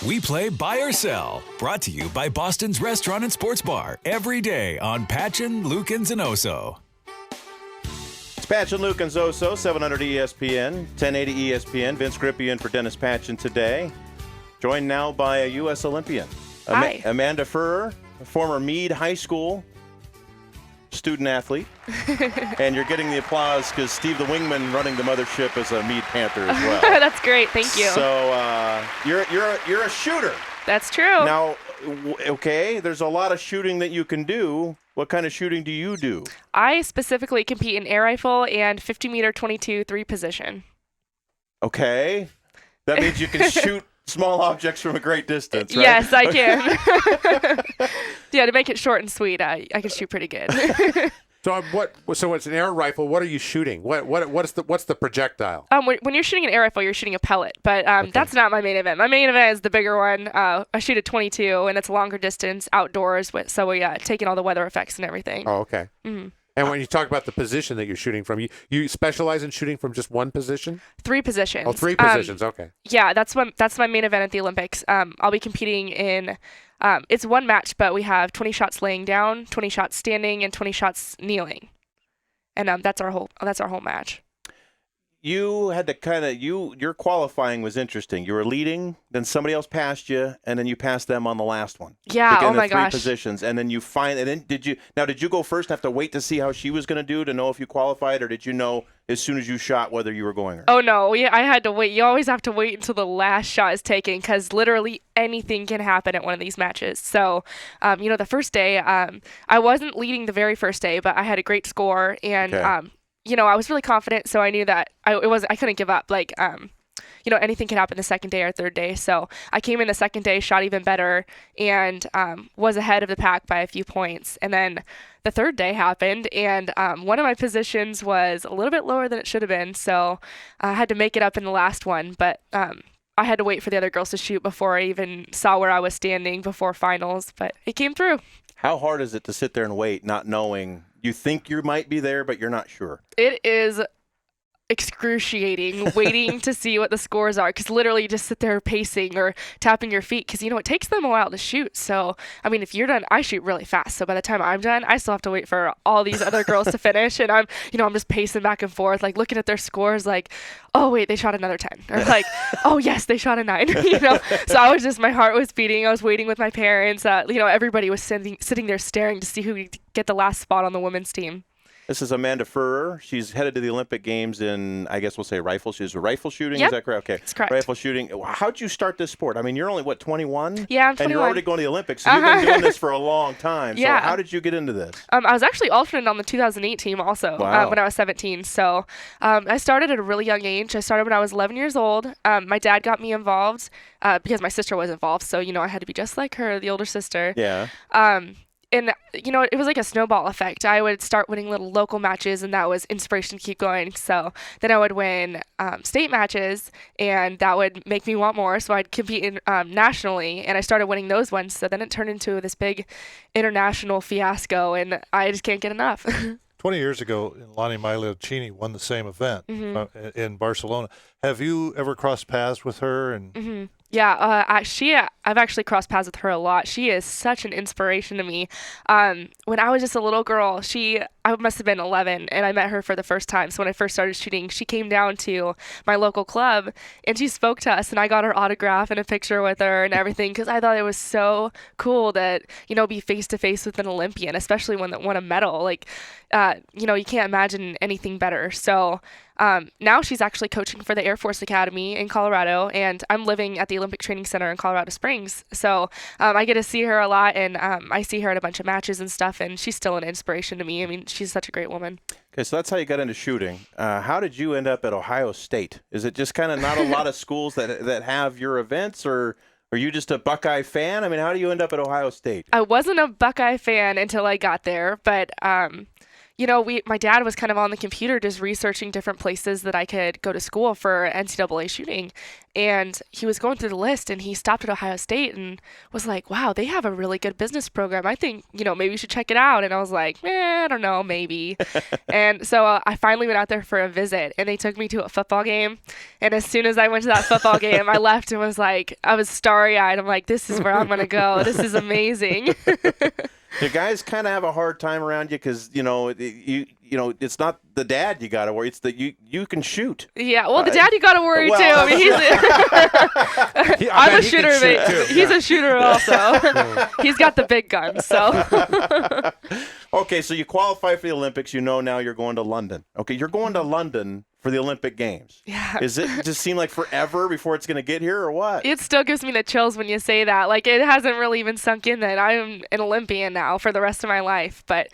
We play Buy or Sell, brought to you by Boston's Restaurant and Sports Bar, every day on Patchen, Lukens, and Oso. It's Patchen, Lukens, Oso, 700 ESPN, 1080 ESPN. Vince Grippi in for Dennis Patchen today. Joined now by a U.S. Olympian. Hi. Amanda Furrer, a former Mead High School student athlete. And you're getting the applause because Steve the Wingman running the mothership is a Mead Panther as well. That's great. Thank you. So you're a shooter. That's true. Now, okay, there's a lot of shooting that you can do. What kind of shooting do you do? I specifically compete in air rifle and 50-meter 22 3-position. Okay. That means you can shoot small objects from a great distance, right? Yes, I can. Yeah, to make it short and sweet, I can shoot pretty good. So it's an air rifle. What are you shooting? What's the projectile? When you're shooting an air rifle, you're shooting a pellet, but that's not my main event. My main event is the bigger one. I shoot a 22, and it's a longer distance outdoors, so we take in all the weather effects and everything. Oh, okay. Mm-hmm. And when you talk about the position that you're shooting from, you specialize in shooting from just one position? 3 positions. Oh, 3 positions. Okay. Yeah, that's my main event at the Olympics. I'll be competing in. It's one match, but we have 20 shots laying down, 20 shots standing, and 20 shots kneeling, and that's our whole match. You had to your qualifying was interesting. You were leading, then somebody else passed you, and then you passed them on the last one. Yeah. Oh my 3 gosh. positions, and then did you go first and have to wait to see how she was going to do to know if you qualified, or did you know as soon as you shot whether you were going or? Oh no, I had to wait. You always have to wait until the last shot is taken because literally anything can happen at one of these matches. So, the first day, I wasn't leading the very first day, but I had a great score and. Okay. I was really confident, so I knew that I couldn't give up. Anything can happen the second day or third day. So I came in the second day, shot even better, and was ahead of the pack by a few points. And then the third day happened, and one of my positions was a little bit lower than it should have been. So I had to make it up in the last one, but I had to wait for the other girls to shoot before I even saw where I was standing before finals. But it came through. How hard is it to sit there and wait, not knowing? You think you might be there, but you're not sure. It is excruciating waiting to see what the scores are because literally you just sit there pacing or tapping your feet because, it takes them a while to shoot. So, if you're done, I shoot really fast. So by the time I'm done, I still have to wait for all these other girls to finish. And I'm just pacing back and forth, like looking at their scores like, oh, wait, they shot another 10. Or like, oh, yes, they shot a 9. So my heart was beating. I was waiting with my parents. Everybody was sitting there staring to see who would get the last spot on the women's team. This is Amanda Furrer. She's headed to the Olympic Games in, I guess we'll say rifle. She's rifle shooting. Yep. Is that correct? Okay. That's correct. Rifle shooting. How'd you start this sport? You're only, 21? Yeah, I'm 21. And you're already going to the Olympics. So you've been doing this for a long time. Yeah. So how did you get into this? I was actually alternate on the 2008 team also. Wow. When I was 17. So I started at a really young age. I started when I was 11 years old. My dad got me involved because my sister was involved. So, I had to be just like her, the older sister. Yeah. And, it was like a snowball effect. I would start winning little local matches, and that was inspiration to keep going. So then I would win state matches, and that would make me want more. So I'd compete in, nationally, and I started winning those ones. So then it turned into this big international fiasco, and I just can't get enough. 20 years ago, Lonnie Magliocchini won the same event in Barcelona. Have you ever crossed paths with her? And Yeah, I've actually crossed paths with her a lot. She is such an inspiration to me. When I was just a little girl, I must have been 11, and I met her for the first time. So when I first started shooting, she came down to my local club, and she spoke to us, and I got her autograph and a picture with her and everything because I thought it was so cool to, be face-to-face with an Olympian, especially one that won a medal. You can't imagine anything better. So now she's actually coaching for the Air Force Academy in Colorado, and I'm living at the Olympic Training Center in Colorado Springs. So I get to see her a lot, and I see her at a bunch of matches and stuff, and she's still an inspiration to me. She's such a great woman. Okay, so that's how you got into shooting. How did you end up at Ohio State? Is it just kind of not a lot of schools that have your events, or are you just a Buckeye fan? How do you end up at Ohio State? I wasn't a Buckeye fan until I got there, but my dad was kind of on the computer just researching different places that I could go to school for NCAA shooting. And he was going through the list and he stopped at Ohio State and was like, wow, they have a really good business program. I think, maybe you should check it out. And I was like, I don't know, maybe. And so I finally went out there for a visit and they took me to a football game. And as soon as I went to that football game, I left and was like, I was starry-eyed. I'm like, this is where I'm going to go. This is amazing. Do guys kind of have a hard time around you because it's not the dad you got to worry; it's that you can shoot. Yeah, well, the dad you got to worry too. I mean, I'm a shooter, but he's a shooter also. He's got the big guns. So. Okay, so you qualify for the Olympics. Now you're going to London. Okay, you're going to London for the Olympic Games. Yeah. Is it just seem like forever before it's going to get here or what? It still gives me the chills when you say that. Like, it hasn't really even sunk in that I'm an Olympian now for the rest of my life. But,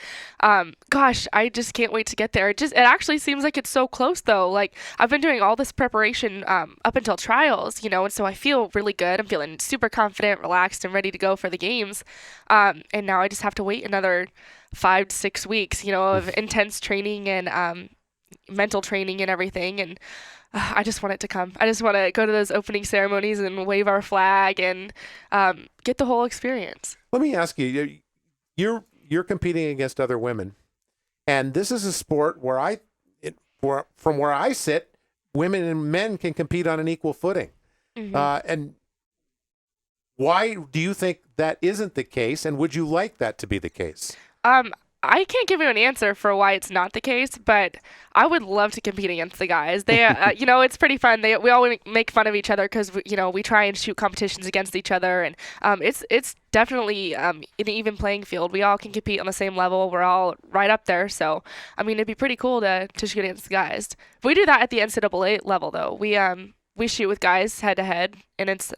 gosh, I just can't wait to get there. It actually seems like it's so close, though. Like, I've been doing all this preparation up until trials, and so I feel really good. I'm feeling super confident, relaxed, and ready to go for the games. And now I just have to wait another 5 to 6 weeks, of intense training and mental training and everything. And I just want it to come. I just want to go to those opening ceremonies and wave our flag and get the whole experience. Let me ask you, you're competing against other women, and this is a sport where from where I sit, women and men can compete on an equal footing. Mm-hmm. And why do you think that isn't the case, and would you like that to be the case? I can't give you an answer for why it's not the case, but I would love to compete against the guys. They, it's pretty fun. We all make fun of each other because, we try and shoot competitions against each other. And it's definitely an even playing field. We all can compete on the same level. We're all right up there. So, I mean, it'd be pretty cool to shoot against the guys. We do that at the NCAA level, though. We shoot with guys head to head, and it's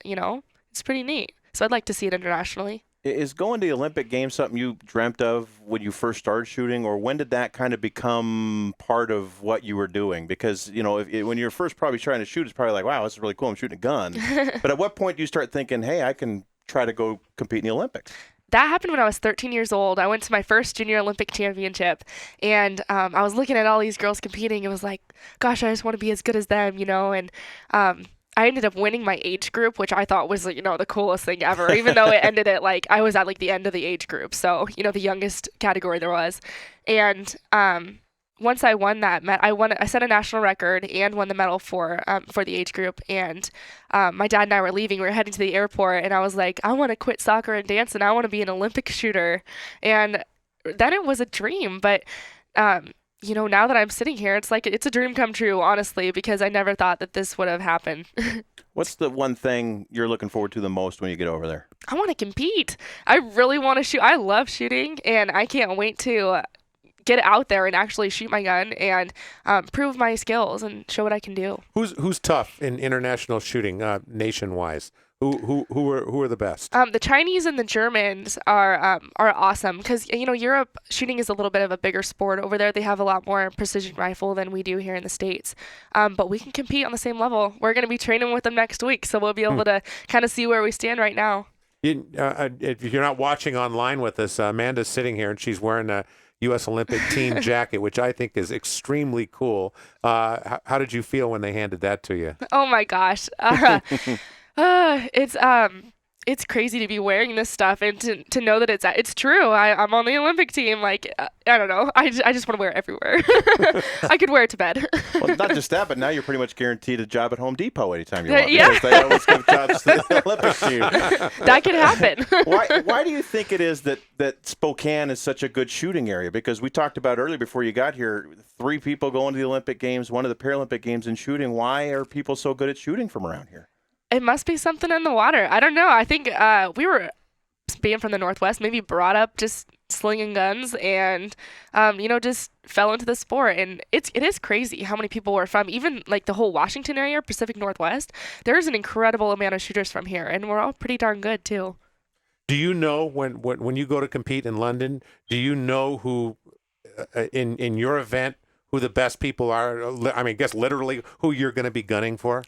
pretty neat. So I'd like to see it internationally. Is going to the Olympic Games something you dreamt of when you first started shooting, or when did that kind of become part of what you were doing? Because, when you're first probably trying to shoot, it's probably like, wow, this is really cool, I'm shooting a gun. But at what point do you start thinking, hey, I can try to go compete in the Olympics? That happened when I was 13 years old. I went to my first junior Olympic championship, and I was looking at all these girls competing. It was like, gosh, I just want to be as good as them, and I ended up winning my age group, which I thought was, the coolest thing ever, even though it ended at, I was at, the end of the age group. So, the youngest category there was. And once I won that, I set a national record and won the medal for the age group. And my dad and I were leaving. We were heading to the airport, and I was like, I want to quit soccer and dance, and I want to be an Olympic shooter. And then it was a dream, but now that I'm sitting here, it's like it's a dream come true, honestly, because I never thought that this would have happened. What's the one thing you're looking forward to the most when you get over there? I want to compete. I really want to shoot. I love shooting, and I can't wait to get out there and actually shoot my gun and prove my skills and show what I can do. Who's tough in international shooting, nation-wise? Who are the best? The Chinese and the Germans are awesome because Europe shooting is a little bit of a bigger sport over there. They have a lot more precision rifle than we do here in the States, but we can compete on the same level. We're going to be training with them next week, so we'll be able to kind of see where we stand right now. If you're not watching online with us, Amanda's sitting here and she's wearing a U.S. Olympic team jacket, which I think is extremely cool. How did you feel when they handed that to you? Oh my gosh. It's crazy to be wearing this stuff and to know that it's true. I'm on the Olympic team. I don't know. I just want to wear it everywhere. I could wear it to bed. Well, not just that, but now you're pretty much guaranteed a job at Home Depot anytime you want. Yeah. Because they always give jobs to the Olympic team. That could happen. Why do you think it is that Spokane is such a good shooting area? Because we talked about earlier before you got here, 3 people going to the Olympic Games, 1 of the Paralympic Games in shooting. Why are people so good at shooting from around here? It must be something in the water. I don't know. I think we were, being from the Northwest, maybe brought up just slinging guns and, just fell into the sport. And it is crazy how many people were from, even the whole Washington area, Pacific Northwest. There's an incredible amount of shooters from here, and we're all pretty darn good too. Do you know when you go to compete in London, do you know who in your event, who the best people are? I mean, I guess literally who you're going to be gunning for?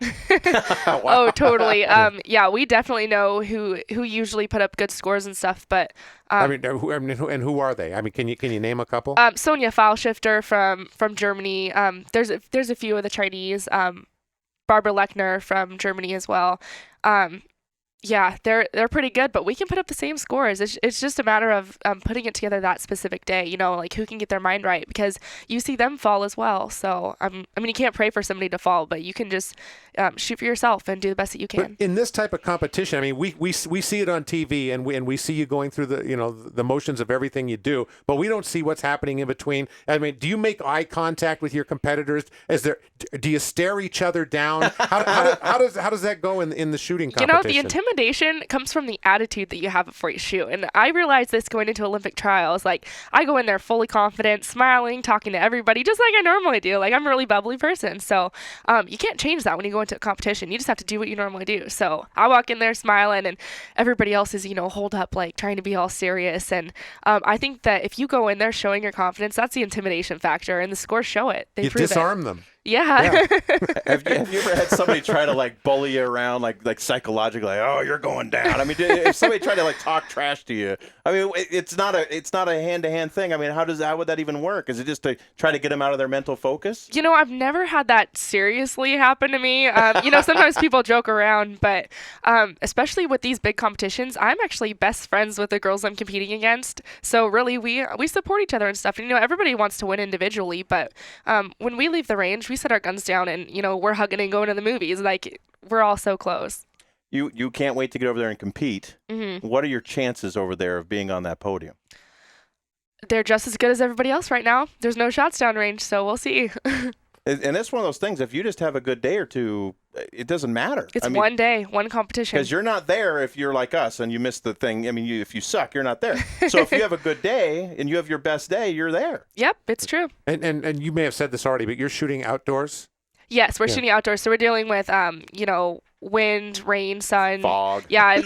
Oh, totally. Yeah, we definitely know who usually put up good scores and stuff. But who are they? I mean, can you name a couple? Sonja Faulschifter from Germany. There's a few of the Chinese. Barbara Lechner from Germany as well. Yeah, they're pretty good, but we can put up the same scores. It's just a matter of putting it together that specific day, like who can get their mind right, because you see them fall as well. So, I mean, you can't pray for somebody to fall, but you can just shoot for yourself and do the best that you can. But in this type of competition, I mean, we see it on TV, and we see you going through the motions of everything you do, but we don't see what's happening in between. I mean, do you make eye contact with your competitors? Do you stare each other down? How does that go in the shooting competition? The intimidation comes from the attitude that you have before you shoot. And I realized this going into Olympic trials. Like, I go in there fully confident, smiling, talking to everybody, just like I normally do. Like, I'm a really bubbly person. So you can't change that when you go into a competition. You just have to do what you normally do. So I walk in there smiling, and everybody else is, holed up, like, trying to be all serious. And I think that if you go in there showing your confidence, that's the intimidation factor, and the scores show it. They prove disarm them. Yeah. Have you ever had somebody try to bully you around, like psychologically, like, oh, you're going down? I mean, if somebody tried to talk trash to you, I mean, it's not a hand-to-hand thing. I mean, how would that even work? Is it just to try to get them out of their mental focus? I've never had that seriously happen to me. Sometimes people joke around, but especially with these big competitions, I'm actually best friends with the girls I'm competing against. So really, we support each other and stuff. And, everybody wants to win individually, but when we leave the range, we set our guns down and, we're hugging and going to the movies. Like, we're all so close. You can't wait to get over there and compete. Mm-hmm. What are your chances over there of being on that podium? They're just as good as everybody else right now. There's no shots down range, so we'll see. And it's one of those things, if you just have a good day or two, it doesn't matter. It's one day, one competition. Because you're not there if you're like us and you miss the thing. I mean, if you suck, you're not there. So if you have a good day and you have your best day, you're there. Yep, it's true. And you may have said this already, but you're shooting outdoors? Yes, we're shooting outdoors. So we're dealing with, wind, rain, sun. Fog. Yeah.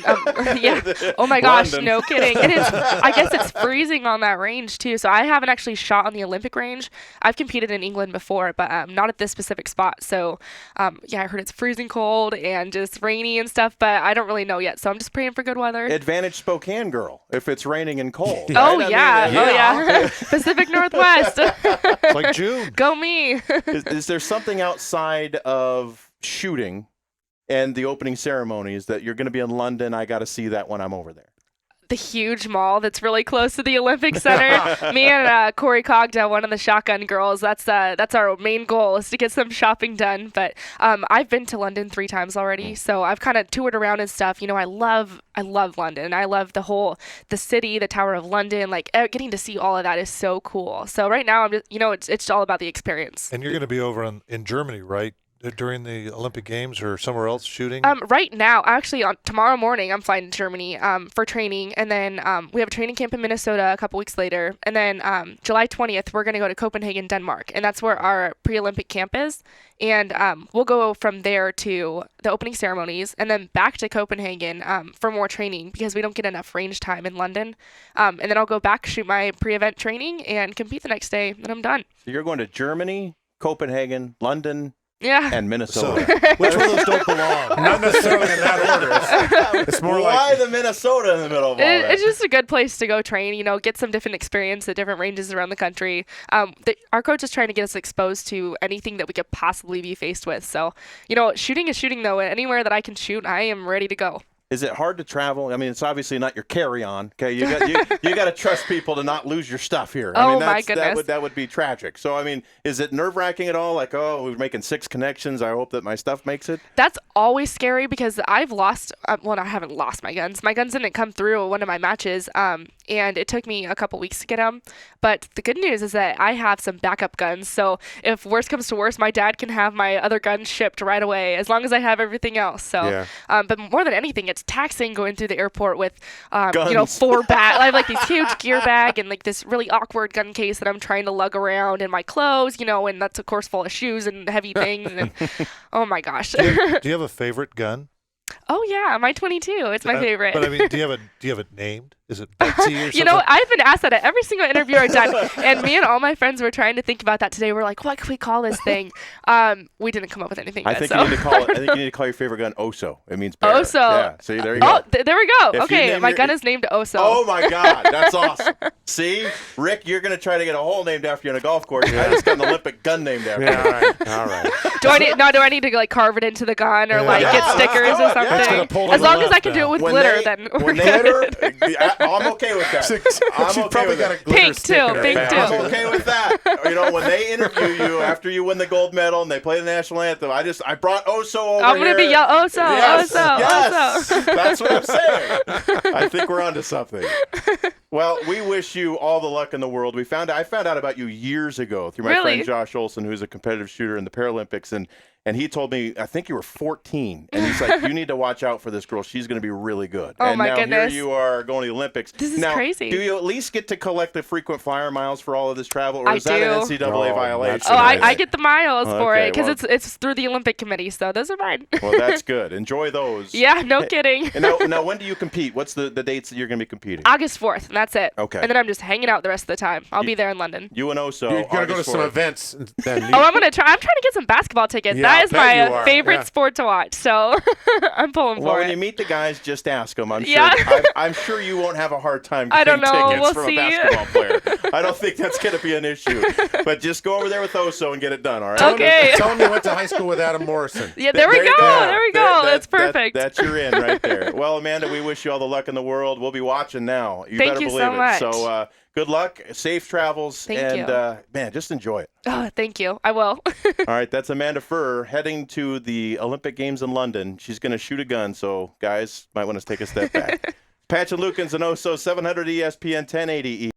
Yeah. Oh my gosh, London. No kidding. I guess it's freezing on that range too. So I haven't actually shot on the Olympic range. I've competed in England before, but not at this specific spot. So I heard it's freezing cold and just rainy and stuff, but I don't really know yet. So I'm just praying for good weather. Advantage Spokane girl if it's raining and cold. Right? Oh, yeah. Pacific Northwest. It's like June. Go me. Is there something outside of shooting and the opening ceremonies that you're going to be in London? I got to see that when I'm over there. The huge mall that's really close to the Olympic Center. Me and Corey Cogda, one of the shotgun girls, that's our main goal, is to get some shopping done. But I've been to London 3 times already, so I've kind of toured around and stuff. I love London. I love the city, the Tower of London. Like, getting to see all of that is so cool. So right now, I'm just, it's all about the experience. And you're going to be over in Germany, right? During the Olympic Games or somewhere else shooting? Right now, actually, tomorrow morning, I'm flying to Germany for training, and then we have a training camp in Minnesota a couple weeks later, and then July 20th, we're going to go to Copenhagen, Denmark, and that's where our pre-Olympic camp is, and we'll go from there to the opening ceremonies, and then back to Copenhagen for more training, because we don't get enough range time in London, and then I'll go back, shoot my pre-event training, and compete the next day, and I'm done. So you're going to Germany, Copenhagen, London, yeah. and Minnesota. Which one of those don't belong? Not necessarily in that order. It's more Why like the Minnesota in the middle of all that? It's just a good place to go train, get some different experience at different ranges around the country. Our coach is trying to get us exposed to anything that we could possibly be faced with. So, shooting is shooting, though. Anywhere that I can shoot, I am ready to go. Is it hard to travel? I mean, it's obviously not your carry-on. Okay, you got to trust people to not lose your stuff here. I mean, my goodness, that would be tragic. So, I mean, is it nerve-wracking at all? Like, oh, we're making 6 connections. I hope that my stuff makes it. That's always scary because I've lost. Well, I haven't lost my guns. My guns didn't come through one of my matches, and it took me a couple weeks to get them. But the good news is that I have some backup guns. So if worst comes to worst, my dad can have my other guns shipped right away as long as I have everything else. So, but more than anything, it's taxing going through the airport with 4 bags. I have like these huge gear bag and like this really awkward gun case that I'm trying to lug around, and my clothes, and that's of course full of shoes and heavy things. And oh my gosh. Do you have a favorite gun? Oh yeah, my 22. It's my favorite. But I mean, do you have it named? Is it Betsy or something? You know, I've been asked that at every single interview I've done, and me and all my friends were trying to think about that today. We're like, what can we call this thing? We didn't come up with anything. I yet, think so. you need to call it. I think you need to call your favorite gun Oso. It means bear. Oso. Yeah. See, there you go. Oh, there we go. If you Okay, name my your- gun is named Oso. Oh my God, that's awesome. See, Rick, you're gonna try to get a hole named after you on a golf course. I just got an Olympic gun named after Yeah, you. all right. Do I need to like carve it into the gun or like get stickers or Yeah. something? It's gonna pull to As the long as I left can do it now. with When glitter, they- then we're when good. I'm okay with that. I'm She's okay probably with got a it. glitter Pink, stick too, in her pink, bag. too. I'm okay with that. You know, when they interview you after you win the gold medal and they play the national anthem, I brought Oso over I'm gonna be here. Oso, Yes, Oso, yes. Oso. That's what I'm saying. I think we're onto something. Well, we wish you all the luck in the world. I found out about you years ago through my Really? friend Josh Olson, who's a competitive shooter in the Paralympics, and he told me, I think you were 14, and he's like, you need to watch out for this girl. She's going to be really good. Oh, and my now goodness. here you are going to the Olympics. This is now, crazy. Do you at least get to collect the frequent flyer miles for all of this travel, or I is that an do. NCAA Oh, violation? that's Oh, nice. I get the miles for Okay, it because well- it's through the Olympic Committee, so those are mine. Well, that's good. Enjoy those. Yeah, no kidding. And now, when do you compete? What's the dates that you're going to be competing? August 4th, and that's it. Okay. And then I'm just hanging out the rest of the time. I'll be there in London. You and Oso. You're going to go to August some 4th. events then. Oh, I'm trying to get some basketball tickets. Yeah, that I'll is bet you my are. favorite Yeah. sport to watch. So I'm pulling Well, for when it. you meet the guys, just ask them. I'm sure. Yeah. I'm sure you won't have a hard time I getting don't know. tickets We'll from see. a basketball player. I don't think that's going to be an issue. But just go over there with Oso and get it done. All right. Okay. Tell them you went to high school with Adam Morrison. Yeah, there we you go. There we go. That's perfect. That's your in right there. Well, Amanda, we wish you all the luck in the world. We'll be watching now. You Thank better you believe so it. much. So good luck, safe travels, Thank and you. Man, just enjoy it. Oh, thank you. I will. All right, that's Amanda Furr heading to the Olympic Games in London. She's going to shoot a gun, so guys might want to take a step back. Patch and Lukens and Oso 700 ESPN 1080.